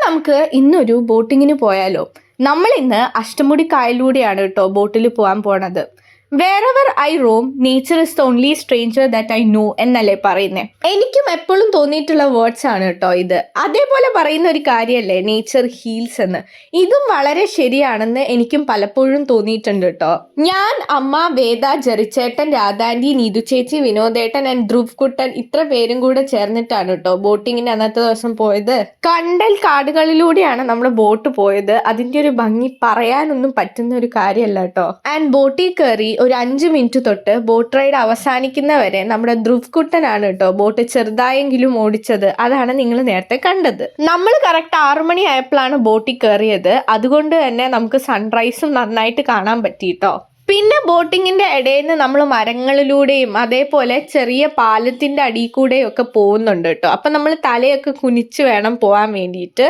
നമുക്ക് ഇന്നൊരു ബോട്ടിങ്ങിന് പോയാലോ? നമ്മൾ ഇന്ന് അഷ്ടമുടി കായലിലൂടെയാണ് കേട്ടോ ബോട്ടിൽ പോകാൻ പോണത്. വേറെവർ I roam nature is the only stranger that I know എന്നല്ലേ പറയുന്നത്. എനിക്കും എപ്പോഴും തോന്നിയിട്ടുള്ള വേർഡ്സ് ആണ് കേട്ടോ ഇത്. അതേപോലെ പറയുന്ന ഒരു കാര്യമല്ലേ നേച്ചർ ഹീൽസ് എന്ന്. ഇതും വളരെ ശരിയാണെന്ന് എനിക്കും പലപ്പോഴും തോന്നിയിട്ടുണ്ട് കേട്ടോ. ഞാൻ, അമ്മ, വേദ, ജെറിച്ചേട്ടൻ, രാധാൻറ്റി, നീതു ചേച്ചി, വിനോദേട്ടൻ ആൻഡ് ധ്രുവ് കുട്ടൻ ഇത്ര പേരും കൂടെ ചേർന്നിട്ടാണ് കേട്ടോ ബോട്ടിങ്ങിന് അന്നത്തെ ദിവസം പോയത്. കണ്ടൽ കാടുകളിലൂടെയാണ് നമ്മുടെ ബോട്ട് പോയത്. അതിന്റെ ഒരു ഭംഗി പറയാനൊന്നും പറ്റുന്ന ഒരു കാര്യമല്ല കേട്ടോ. ആൻഡ് ബോട്ടിൽ കയറി ഒരു 5 മിനിറ്റ് തൊട്ട് ബോട്ട് റൈഡ് അവസാനിക്കുന്നവരെ നമ്മുടെ ധ്രുവ് കുട്ടനാണ് കേട്ടോ ബോട്ട് ചെറുതായെങ്കിലും ഓടിച്ചത്. അതാണ് നിങ്ങൾ നേരത്തെ കണ്ടത്. നമ്മൾ കറക്റ്റ് 6 മണി ആയപ്പോഴാണ് ബോട്ടിൽ കയറിയത്. അതുകൊണ്ട് തന്നെ നമുക്ക് സൺറൈസും നന്നായിട്ട് കാണാൻ പറ്റിട്ടോ. പിന്നെ ബോട്ടിങ്ങിന്റെ ഇടയിൽ നിന്ന് നമ്മൾ മരങ്ങളിലൂടെയും അതേപോലെ ചെറിയ പാലത്തിന്റെ അടിയിൽ കൂടെയും ഒക്കെ പോകുന്നുണ്ട് കേട്ടോ. അപ്പൊ നമ്മൾ തലയൊക്കെ കുനിച്ച് വേണം പോകാൻ വേണ്ടിയിട്ട്.